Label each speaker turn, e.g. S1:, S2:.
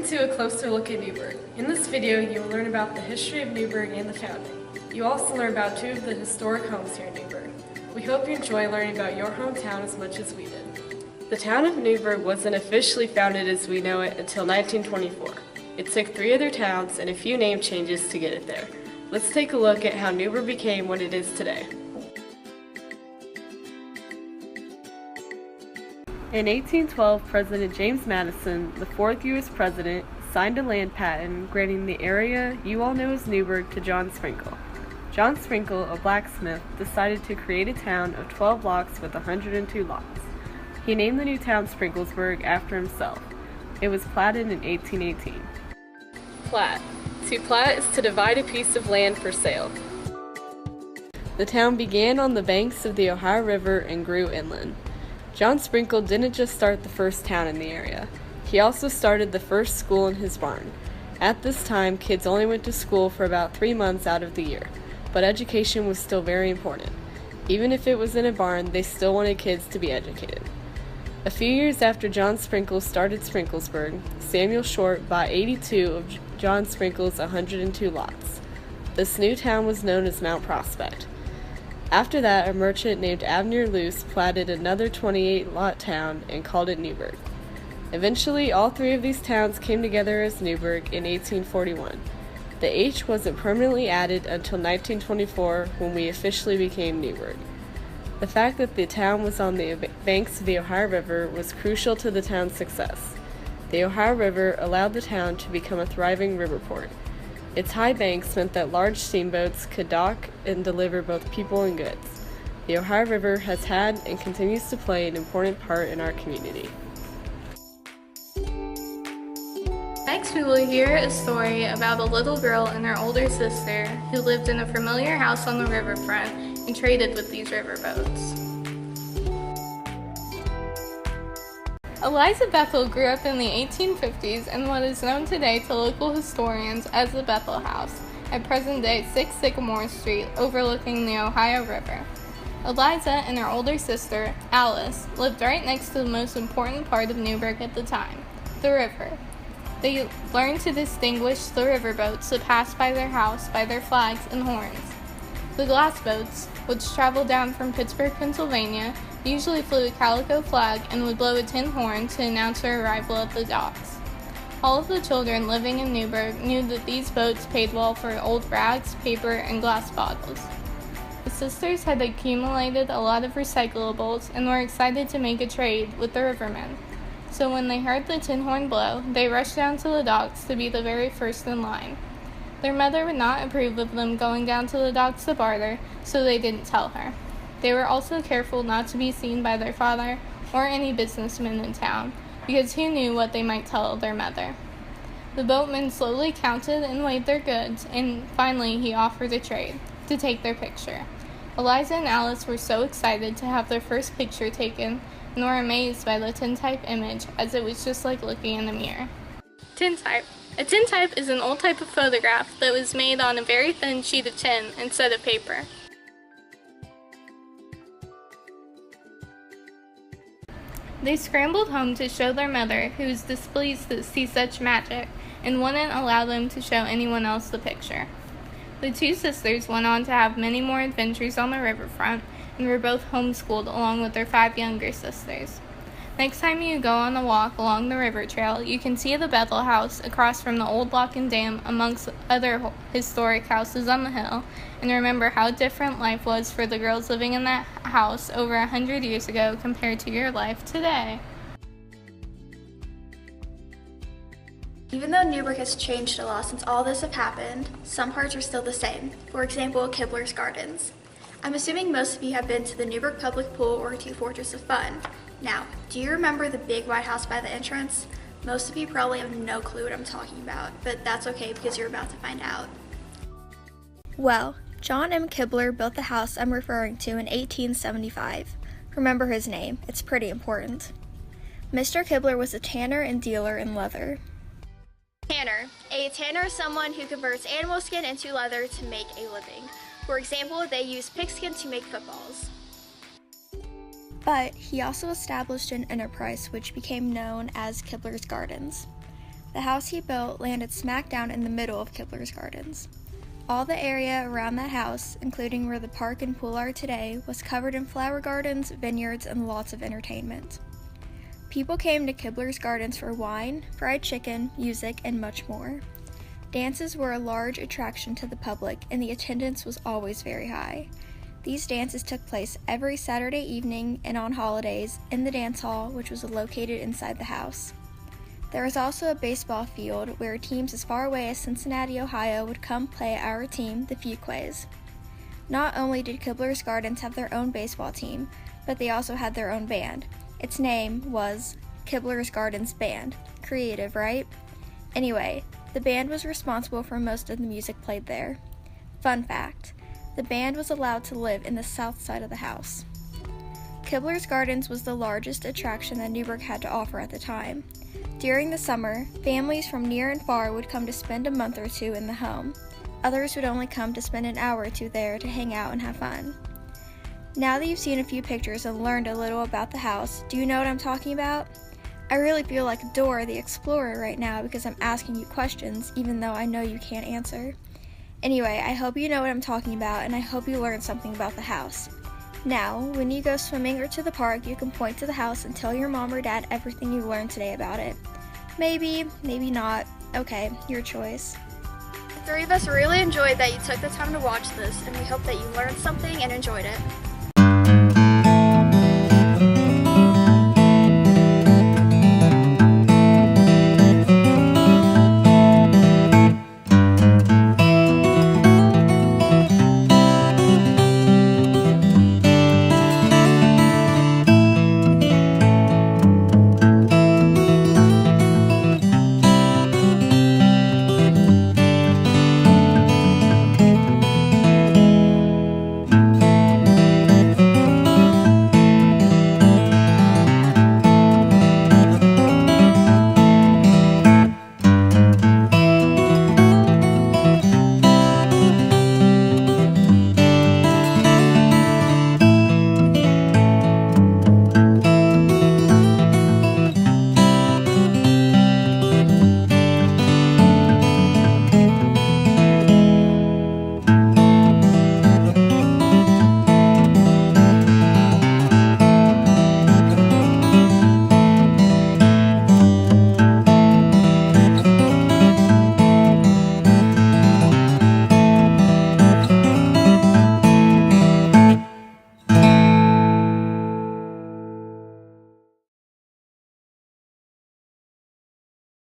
S1: to a closer look at Newburgh. In this video, you will learn about the history of Newburgh and the founding. You also learn about two of the historic homes here in Newburgh. We hope you enjoy learning about your hometown as much as we did. The town of Newburgh wasn't officially founded as we know it until 1924. It took 3 other towns and a few name changes to get it there. Let's take a look at how Newburgh became what it is today. In 1812, President James Madison, the 4th U.S. President, signed a land patent granting the area you all know as Newburgh to John Sprinkle. John Sprinkle, a blacksmith, decided to create a town of 12 blocks with 102 lots. He named the new town Sprinklesburg after himself. It was platted in 1818. Plat. To plat is to divide a piece of land for sale. The town began on the banks of the Ohio River and grew inland. John Sprinkle didn't just start the first town in the area. He also started the first school in his barn. At this time, kids only went to school for about 3 months out of the year, but education was still very important. Even if it was in a barn, they still wanted kids to be educated. A few years after John Sprinkle started Sprinklesburg, Samuel Short bought 82 of John Sprinkle's 102 lots. This new town was known as Mount Prospect. After that, a merchant named Abner Luce platted another 28-lot town and called it Newburgh. Eventually, all 3 of these towns came together as Newburgh in 1841. The H wasn't permanently added until 1924 when we officially became Newburgh. The fact that the town was on the banks of the Ohio River was crucial to the town's success. The Ohio River allowed the town to become a thriving river port. Its high banks meant that large steamboats could dock and deliver both people and goods. The Ohio River has had and continues to play an important part in our community.
S2: Next, we will hear a story about a little girl and her older sister who lived in a familiar house on the riverfront and traded with these riverboats. Eliza Bethel grew up in the 1850s in what is known today to local historians as the Bethel House, at present-day 6 Sycamore Street, overlooking the Ohio River. Eliza and her older sister, Alice, lived right next to the most important part of Newburgh at the time, the river. They learned to distinguish the riverboats that passed by their house by their flags and horns. The glass boats, which traveled down from Pittsburgh, Pennsylvania, usually flew a calico flag and would blow a tin horn to announce their arrival at the docks. All of the children living in Newburgh knew that these boats paid well for old rags, paper, and glass bottles. The sisters had accumulated a lot of recyclables and were excited to make a trade with the rivermen. So when they heard the tin horn blow, they rushed down to the docks to be the very first in line. Their mother would not approve of them going down to the docks to barter, so they didn't tell her. They were also careful not to be seen by their father or any businessmen in town, because who knew what they might tell their mother. The boatman slowly counted and weighed their goods, and finally he offered a trade, to take their picture. Eliza and Alice were so excited to have their first picture taken, and were amazed by the tintype image, as it was just like looking in a mirror. Tintype. A tintype is an old type of photograph that was made on a very thin sheet of tin instead of paper. They scrambled home to show their mother, who was displeased to see such magic, and wouldn't allow them to show anyone else the picture. The 2 sisters went on to have many more adventures on the riverfront, and were both homeschooled along with their 5 younger sisters. Next time you go on a walk along the river trail, you can see the Bethel House across from the old lock and dam amongst other historic houses on the hill, and remember how different life was for the girls living in that house over 100 years ago compared to your life today.
S3: Even though Newburgh has changed a lot since all this have happened, some parts are still the same. For example, Kibler's Gardens. I'm assuming most of you have been to the Newburgh Public Pool or to Fortress of Fun. Now, do you remember the big white house by the entrance? Most of you probably have no clue what I'm talking about, but that's okay because you're about to find out.
S4: Well, John M. Kibler built the house I'm referring to in 1875. Remember his name, it's pretty important. Mr. Kibler was a tanner and dealer in leather.
S3: Tanner. A tanner is someone who converts animal skin into leather to make a living. For example, they use pigskin to make footballs.
S4: But he also established an enterprise which became known as Kibler's Gardens. The house he built landed smack down in the middle of Kibler's Gardens. All the area around that house, including where the park and pool are today, was covered in flower gardens, vineyards, and lots of entertainment. People came to Kibler's Gardens for wine, fried chicken, music, and much more. Dances were a large attraction to the public, and the attendance was always very high. These dances took place every Saturday evening and on holidays in the dance hall, which was located inside the house. There was also a baseball field where teams as far away as Cincinnati, Ohio would come play our team, the Fuquays. Not only did Kibler's Gardens have their own baseball team, but they also had their own band. Its name was Kibler's Gardens Band. Creative, right? Anyway, the band was responsible for most of the music played there. Fun fact, the band was allowed to live in the south side of the house. Kibler's Gardens was the largest attraction that Newburgh had to offer at the time. During the summer, families from near and far would come to spend a month or two in the home. Others would only come to spend an hour or two there to hang out and have fun. Now that you've seen a few pictures and learned a little about the house, do you know what I'm talking about? I really feel like Dora the Explorer right now because I'm asking you questions even though I know you can't answer. Anyway, I hope you know what I'm talking about and I hope you learned something about the house. Now, when you go swimming or to the park, you can point to the house and tell your mom or dad everything you learned today about it. Maybe, maybe not. Okay, your choice.
S3: The three of us really enjoyed that you took the time to watch this, and we hope that you learned something and enjoyed it.